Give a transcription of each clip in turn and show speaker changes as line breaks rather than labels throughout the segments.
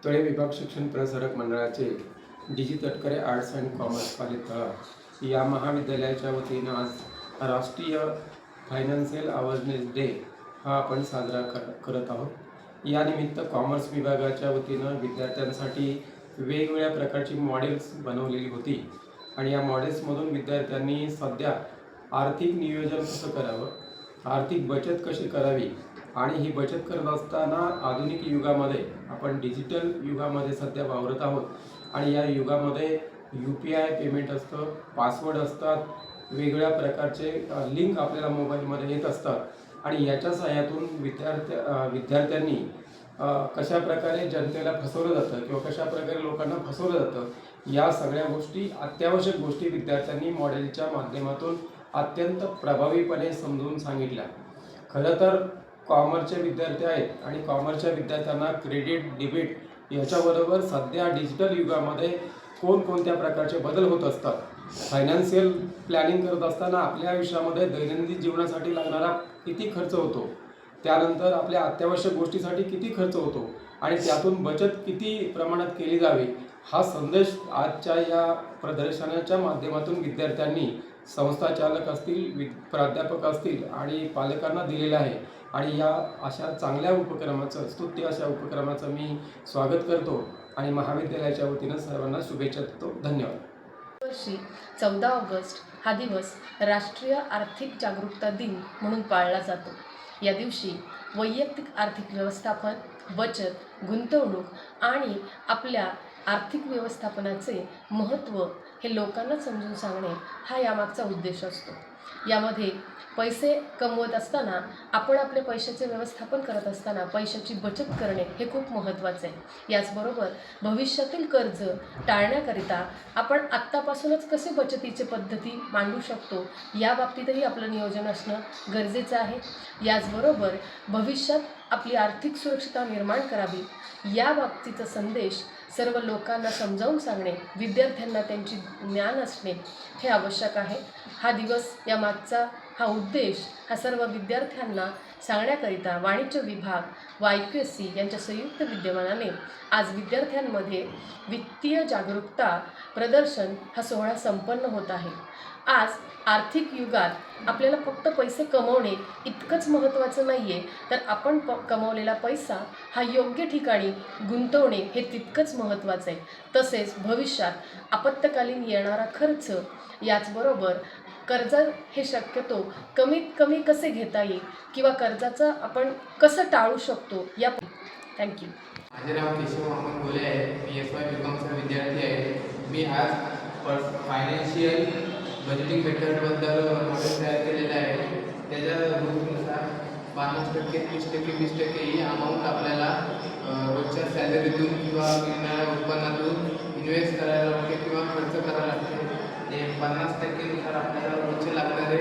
तळे विभाग शिक्षण प्रसारक मंडळाचे DG. Tatkare arts and commerce college तळा या महाविद्यालयाच्या वतीनं आज राष्ट्रीय फायनान्शियल अवेअरनेस डे हा आपण साजरा करत आहोत। यानिमित्त कॉमर्स विभागाच्या वतीनं विद्यार्थ्यांसाठी वेगवेगळ्या प्रकारची मॉडेल्स बनवलेली होती आणि या मॉडेल्समधून विद्यार्थ्यांनी सध्या आर्थिक नियोजन कसं करावं, आर्थिक बचत कशी करावी आणि ही बचत करत असताना आधुनिक युगामध्ये आपण डिजिटल युगामध्ये सध्या वावरत आहोत आणि या युगामध्ये UPI पेमेंट असतं, पासवर्ड असतात, वेगवेगळ्या प्रकारचे लिंक आपल्याला मोबाईलमध्ये येत असतात आणि याच्या सहाय्यातून विद्यार्थ्यांनी कशा प्रकारे जनतेला फसवलं जातं किंवा कशा प्रकारे लोकांना फसवलं जातं या सगळ्या गोष्टी अत्यावश्यक गोष्टी विद्यार्थ्यांनी मॉडेलच्या माध्यमातून अत्यंत प्रभावीपणे समजून सांगितल्या। खरं तर कॉमर्सचे विद्यार्थी आहेत आणि कॉमर्सच्या विद्यार्थ्यांना क्रेडिट डेबिट याच्याबरोबर सध्या डिजिटल युगामध्ये कोणकोणत्या प्रकारचे बदल होत असतात, फायनान्शियल प्लॅनिंग करत असताना आपल्या आयुष्यामध्ये दैनंदिन जीवनासाठी लागणारा किती खर्च होतो, त्यानंतर आपल्या अत्यावश्यक गोष्टीसाठी किती खर्च होतो आणि त्यातून बचत किती प्रमाणात केली जावी हा संदेश आजच्या या प्रदर्शनाच्या माध्यमातून विद्यार्थ्यांनी संस्थाचालक असतील, प्राध्यापक असतील आणि पालकांना दिलेला आहे आणि या अशा चांगल्या उपक्रमाचं स्तुत्य अशा उपक्रमाचं मी स्वागत करतो आणि महाविद्यालयाच्या वतीनं सर्वांना शुभेच्छा देतो। धन्यवाद।
वर्षी 14 ऑगस्ट हा दिवस राष्ट्रीय आर्थिक जागरूकता दिन म्हणून पाळला जातो। या दिवशी वैयक्तिक आर्थिक व्यवस्थापन, बचत, गुंतवणूक आणि आपल्या आर्थिक व्यवस्थापनाचे महत्त्व हे लोकांना समजून सांगणे हा यामागचा उद्देश असतो। यामध्ये पैसे कमवत असताना आपण आपल्या पैशाचे व्यवस्थापन करत असताना पैशाची बचत करणे हे खूप महत्त्वाचे आहे। याचबरोबर भविष्यातील कर्ज टाळण्याकरिता आपण आत्तापासूनच कसे बचतीचे पद्धती मांडू शकतो या बाबतीतही आपलं नियोजन असणं गरजेचं आहे। याचबरोबर भविष्यात आपली आर्थिक सुरक्षितता निर्माण करावी या बाबतीचा संदेश सर्व लोकांना समजावून सांगणे, विद्यार्थ्यांना त्यांची ज्ञान असणे हे आवश्यक आहे। हा दिवस यामागचा हा उद्देश हा सर्व विद्यार्थ्यांना सांगण्याकरिता वाणिज्य विभाग व IQSC यांच्या संयुक्त विद्यमानाने आज विद्यार्थ्यांमध्ये वित्तीय जागरूकता प्रदर्शन हा सोहळा संपन्न होत आहे। आज आर्थिक युगात आपल्याला फक्त पैसे कमवणे इतकंच महत्त्वाचं नाही आहे, तर आपण कमवलेला पैसा हा योग्य ठिकाणी गुंतवणे हे तितकंच महत्त्वाचं आहे। तसेच भविष्यात आपत्कालीन येणारा खर्च, याचबरोबर कर्ज हे शक्यतो कमीत कमी कसे घेता येईल किंवा कर्जाचं आपण कसं टाळू शकतो या थँक्यू।
माझे नाव केशव मोहम्मद गोले आहे। मी SY BComचा विद्यार्थी आहे। मी आज फायनान्शियल बजेटिंग मेथडबद्दल मॉडेल तयार केलेलं आहे। त्याच्या रूल्सनुसार 50%, 30%, 20% ही अमाऊंट आपल्याला रोजच्या सॅलरीतून किंवा मिळणाऱ्या उत्पन्नातून इन्व्हेस्ट करायला लागते किंवा खर्च करायला लागते। ते 50%नुसार आपल्याला रोजचे लागणारे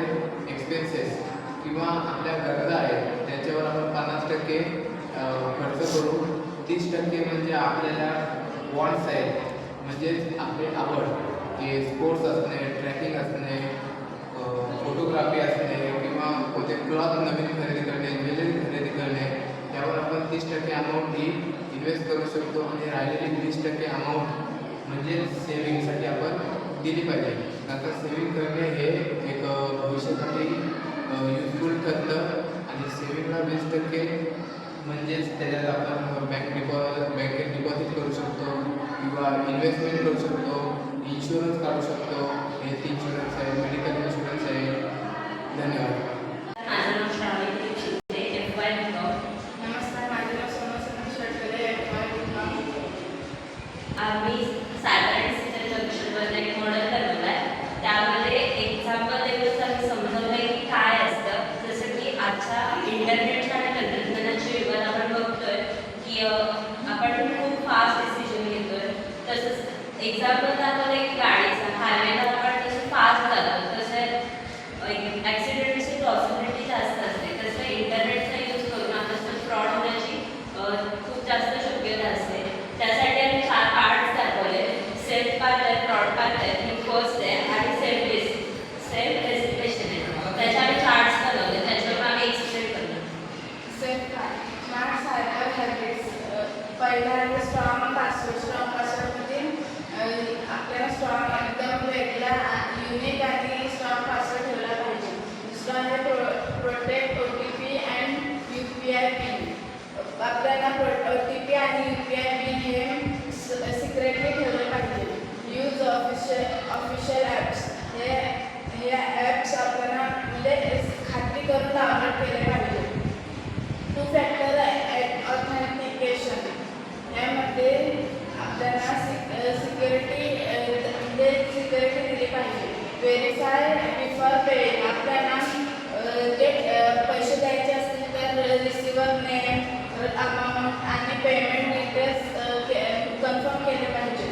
एक्सपेन्सेस किंवा आपल्या गरजा आहेत त्याच्यावर आपण 50% खर्च करू। 30% म्हणजे आपल्याला वॉन्ट्स आहेत, म्हणजेच आपली आवड की स्पोर्ट्स असणे, ट्रॅकिंग असणे, फोटोग्राफी असणे किंवा कोणते क्लॉथ नवीन खरेदी करणे, ज्वेलरी खरेदी करणे, त्यावर आपण 30% अमाऊंट ही इन्व्हेस्ट करू शकतो आणि राहिलेली 20% अमाऊंट म्हणजे सेविंगसाठी आपण दिली पाहिजे। नंतर सेविंग करणे हे एक भविष्यासाठी युजफुल ठरतं आणि सेविंगला 20% म्हणजेच त्याच्यात आपण बँकेत डिपॉझिट करू शकतो किंवा इन्व्हेस्टमेंट करू शकतो, इन्शुरन्स काढू शकतो, हेल्थ इन्शुरन्स आहे, मेडिकल इन्शुरन्स आहे। धन्यवाद।
माझं नाव श्रावणी शिंदे, FY BCom।
नमस्कार, माझे नाव सोनल तटकरे, FY BCom।
आम्ही सायबर अँड सिस्टम जंक्शनमध्ये एक मॉडेल बनवलं आहे। त्यामध्ये एक्झाम्पल देऊन आम्ही समजवलं आहे की काय असतं। जसं की आजच्या इंटरनेटच्या आणि तंत्रज्ञानाच्या युगात आपण बघतोय की आपण खूप फास्ट डिसिजन घेतोय। तसंच एक्झाम्पल दाखवलं की गाडीचा हायवेला आपण जसं फास्ट जातो तसं ॲक्सिडेंटची पॉसिबिलिटी जास्त असते, तसं इंटरनेटचा यूज करून आपल्याला फ्रॉड होण्याची खूप जास्त शक्यता असते। त्यासाठी आम्ही 4 पार्ट्स दाखवले। सेल्फ पार्ट आहे, फ्रॉड पार्ट आहे, ही फर्स्ट आहे आणि सेल्फ एस्टिमेशन आहे। त्याचे आम्ही चार्ट्स बनवले, त्याच्यावर आम्ही एक्सप्लेन करतो।
सेल्फ स्मार्ट सायबर हॅबिट्स पहिलं पहिला आहे स्ट्रॉंग पासवर्डमध्ये आपल्याला स्ट्रॉंग एकदम वेगळा युनिक आणि स्ट्रॉंग पासवर्ड ठेवला पाहिजे. दुसरा आहे protect OTP and UPI pin. आपल्याला OTP आणि UPI पिन हे सिक्रेटली ठेवले पाहिजे. Use official apps. हे ॲप्स आपल्याला म्हणजे खात्री करून डाउनलोड केले पाहिजे. 2 फॅक्टर ऑथेंटिकेशन. यामध्ये आपल्याला सिक्युरिटी दिली पाहिजे. Verify before paying. आपल्याला जे पैसे द्यायचे असतील तर रिसिव्हर नेम, अमाऊंट आणि पेमेंट डिटेल्स कन्फर्म केले पाहिजे.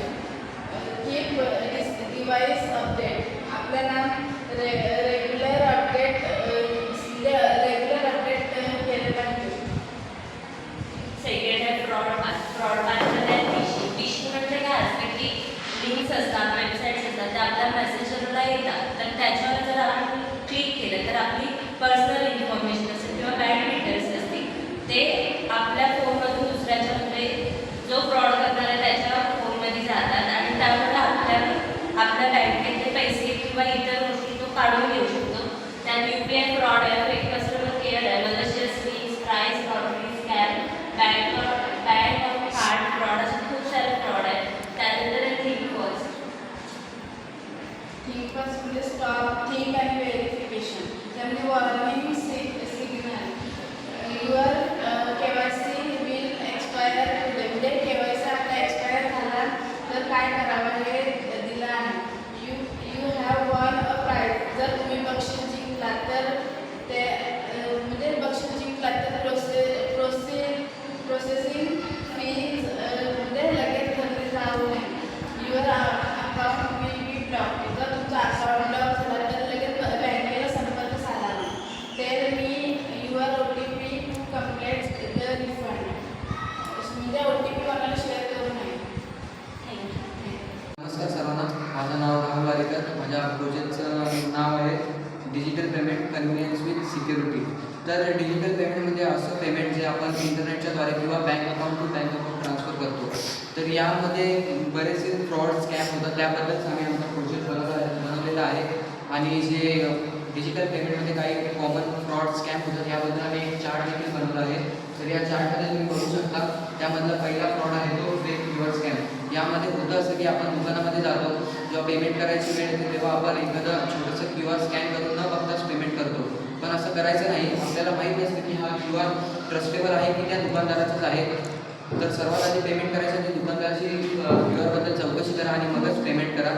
Keep device update. आपल्याला रेग्युलर अपडेट केले पाहिजे.
सेकंड आहे फ्रॉडमध्ये फिश म्हणजे काय असतं की लिंक्स असतात, वेबसाईट्स असतात, त्या आपल्या मेसेजरला येतात. तर त्याच्यावर जर आपण क्लिक केलं तर आपली पर्सनल इन्फॉर्मेशन असेल किंवा बँक डिटेल्स असतील ते आपल्या फोनमधून दुसऱ्याच्या म्हणजे जो फ्रॉड करणार आहे त्याच्या फोनमध्ये जातात आणि त्यामुळे आपल्या बँकेतले पैसे किंवा इतर गोष्टी तो काढून घेऊ शकतो. त्यात UPI फ्रॉड आहे, फेक कस्टमर केअर आहे, malicious links, price lottery, scam, bank card fraud असे खूप सारे फ्रॉड आहेत. त्यानंतर थिंक फर्स्ट.
थिंक फर्स्ट म्हणजे स्टॉप, थिंक आणि व्हेरिफिकेशन. त्यामध्ये warning signal. Your KYC will expire today. म्हणजे KYC आपला एक्सपायर झाला तर काय करावं हे दिलं आहे. You have von a prize. जर तुम्ही बक्षीस जिंकलात तर ते म्हणजे बक्षीस जिंकलात तर प्रोसेसिंग फीज म्हणजे लगेच घरी जाऊ नये. Your account will be block. जर तुमचं अकाउंट ब्लॉक झालं तर लगेच बँकेला संपर्क साधा नाही. Tell me your OTP to complete the refund. म्हणजे OTP कोणाला शेअर करू नये.
नमस्कार सर्वांना, माझं नाव राहुल वारेकर. माझ्या प्रोजेक्टचं नाव आहे digital payment convenience with security. तर डिजिटल पेमेंट म्हणजे असं पेमेंट जे आपण इंटरनेटच्या द्वारे किंवा bank account to bank account transfer करतो. तर यामध्ये बरेचसे फ्रॉड स्कॅम होतात. त्याबद्दलच आम्ही आमचा प्रोजेक्ट बनवलेला आहे. आणि जे डिजिटल पेमेंटमध्ये काही कॉमन फ्रॉड स्कॅम होतात याबद्दल आम्ही एक चार्ट देखील बनवला आहे. तर या चार्टमध्ये तुम्ही बघू शकता. त्यामधला पहिला फ्रॉड आहे तो फेक क्यूआर स्कॅम. यामध्ये होतं असं की आपण दुकानामध्ये जातो, जेव्हा पेमेंट करायची वेळ येते तेव्हा आपण एखादं छोटंसं QR स्कॅन करून न बघताच पेमेंट करतो. पण असं करायचं नाही. आपल्याला माहीत नसतं की हा QR ट्रस्टेबल आहे की त्या दुकानदाराचाच आहे. तर सर्वात आधी पेमेंट करायसाठी दुकानदाराची QR बद्दल चौकशी करा आणि मगच पेमेंट करा.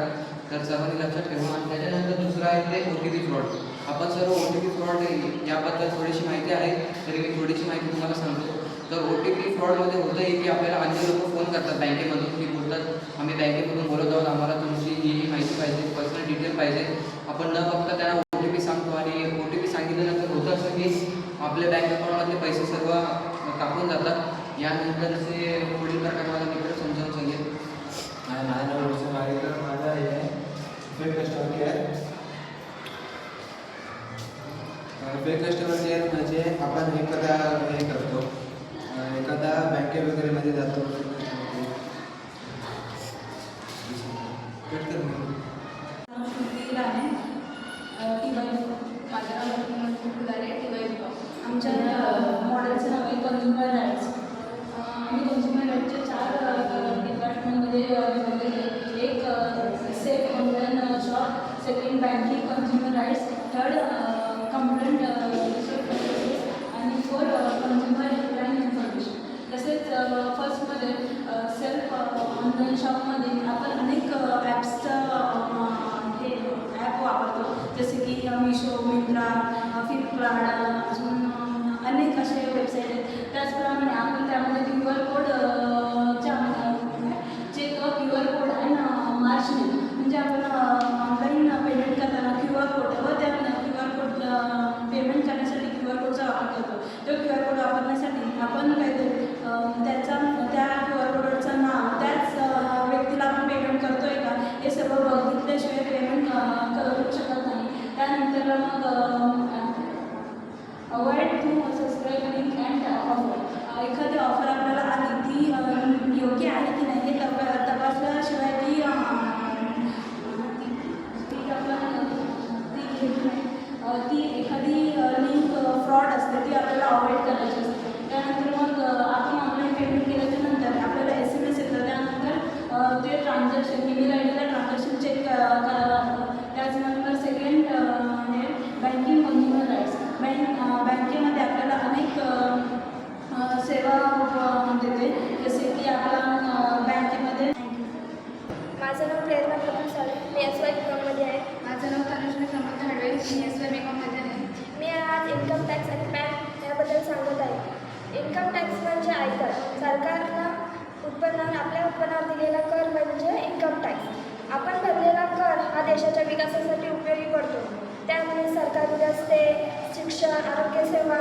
तर सर्वांनी लक्षात ठेवा. आणि त्याच्यानंतर दुसरं आहे ते OTP फ्रॉड. आपण सर्व OTP फ्रॉड याबद्दल थोडीशी माहिती आहे, तरी मी थोडीशी माहिती तुम्हाला सांगतो. तर OTP फ्रॉडमध्ये होतं आहे की आपल्याला अन्य लोक फोन करतात बँकेमधून, की बोलतात आम्ही बँकेमधून बोलत आहोत, आम्हाला तुमची ही माहिती पाहिजे, पर्सनल डिटेल पाहिजे. आपण न बघता त्यांना OTP सांगतो आणि OTP सांगितल्यानंतर होतं असं की आपल्या बँक अकाउंटमधले पैसे सर्व कापून जातात. यानंतर असे पुढील प्रकार माझा मित्र समजावून सांगेल.
माझं नाव रोशन वारेकर. माझा हे आहे fake customer care. Fake customer care म्हणजे आपण एखादा बँके वगैरेमध्ये जातो.
आमच्या मॉडेलचं नाव आहे कंझ्युमर राईट्स. आम्ही कंझ्युमर राईटच्या 4 डिपार्टमेंटमध्ये विभागले. एक safe online shop, second banking consumer rights, third complaint आणि 4 कंझ्युमर हेल्पलाईन इन्फॉर्मेशन. तसेच फर्स्टमध्ये सेल्फ ऑनलाईन शॉपमध्ये आपण अनेक ॲप्सचं हे ॲप वापरतो, जसे की मिशो, मिंत्रा, फ्लिपकार्ट, अजून अनेक असे वेबसाईट आहेत. त्याचप्रमाणे आपण त्यामध्ये QR कोडच्या जे QR कोड आहे ना मार्चने, म्हणजे आपण ऑनलाईन पेमेंट करताना QR कोड व त्या QR कोड पेमेंट करण्यासाठी QR कोडचा वापर करतो. तो QR कोड वापरण्यासाठी आपण काहीतरी त्या QR कोडचं नाव त्याच व्यक्तीला आपण पेमेंट करतो आहे का हे सर्व बघितल्याशिवाय पेमेंट करू शकत नाही. त्यानंतर मग avoid to subscribe link and offer. एखादी ऑफर आपल्याला आली ती
इन्कम टॅक्स म्हणजे आयकर. सरकारला आपल्या उत्पन्नावर दिलेला कर म्हणजे इन्कम टॅक्स. आपण भरलेला कर हा देशाच्या विकासासाठी उपयोगी पडतो. त्यामुळे सरकारी रस्ते, शिक्षण, आरोग्यसेवा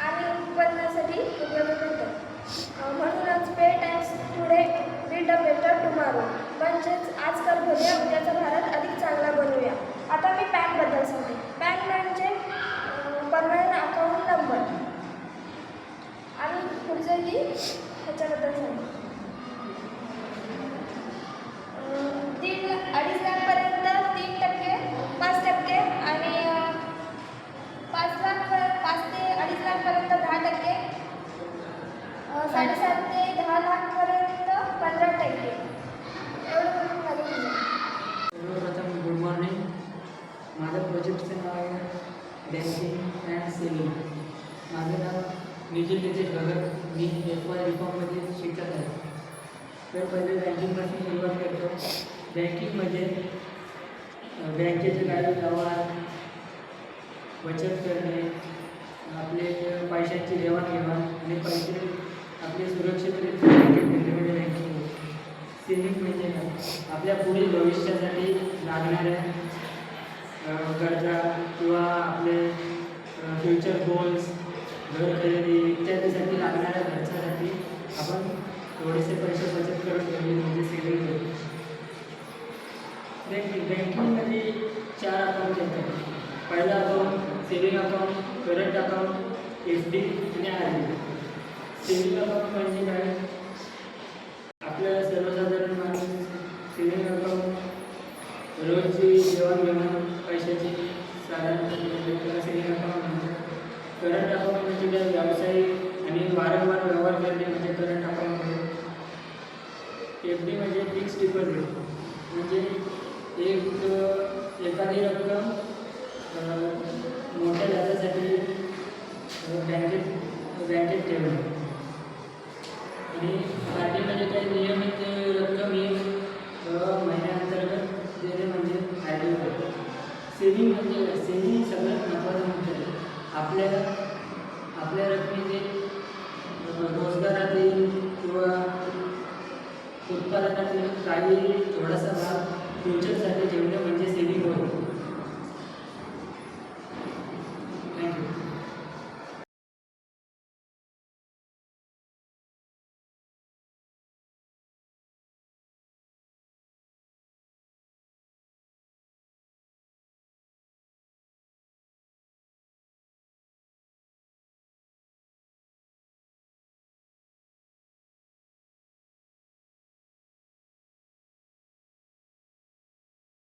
आणि उत्पन्नासाठी उपयोगी पडतो. म्हणूनच pay tax today build a better tomorrow. म्हणजेच आज कर भरूया, उद्याचा भारत अधिक चांगला बनवूया. आता मी पॅनबद्दल सांगते. पॅन म्हणजे परमनंट अकाउंट नंबर. आणि पुढचंही ह्याच्याबद्दल सांगते. 2.5 लाखपर्यंत 3%, 5% आणि 5 ते 2.5 लाखपर्यंत 10%, 7.5 ते 10 लाखपर्यंत 15%. एवढं करून लागेल.
सर्वप्रथम गुड मॉर्निंग. माझं प्रोजेक्टचं नाव आहे बँकिंग अँड सेविंग. माझं नाव निखिल नितेश भगत. मी FY BComमध्ये शिकत आहे. तर पहिले बँकिंगपासून सुरुवात करतो. बँकिंगमध्ये बँकेचे काही व्यवहार, बचत करणे, आपले पैशांची देवाणघेवाण आणि पैसे आपले सुरक्षितरित्या बँकेत ठेवणे म्हणजे बँकिंग. सेविंग म्हणजे काय? आपल्या पुढील भविष्यासाठी लागणाऱ्या गरजा किंवा आपले फ्युचर गोल्स, घर खरेदी इत्यादीसाठी लागणाऱ्या खर्चासाठी आपण थोडेसे पैसे बचत करून ठेवले म्हणजे सेविंग होते. बँकिंगमध्ये 4 अकाउंट येतात. पहिला account saving account, current account, FD आणि RD. सेविंग अकाउंट म्हणजे काय? आपल्या सर्वसाधारण माणूस सेविंग अकाउंट रोजची देवाणघेवाण पैशाची साधारण सेविंग अकाउंट म्हणजे. करंट अकाउंट म्हणजे काय? व्यावसायिक आणि वारंवार व्यवहार करणे म्हणजे करंट अकाउंट आहे. FD म्हणजे फिक्स डिपॉझिट म्हणजे एखादी रक्कम मोठ्या व्याजासाठी बँकेत ठेवणे. आणि RD म्हणजे काही नियमित रक्कम ही महिन्याअंतर्गत देणे म्हणजे RD होते. सेविंग म्हणजे सेविंग सगळ्यात महत्त्वाचं म्हणजे आपल्या रकमेचे रोजगारात येईल किंवा उत्पादनातील काही थोडासा भाग फ्युचरसाठी ठेवणे म्हणजे सेविंग होते.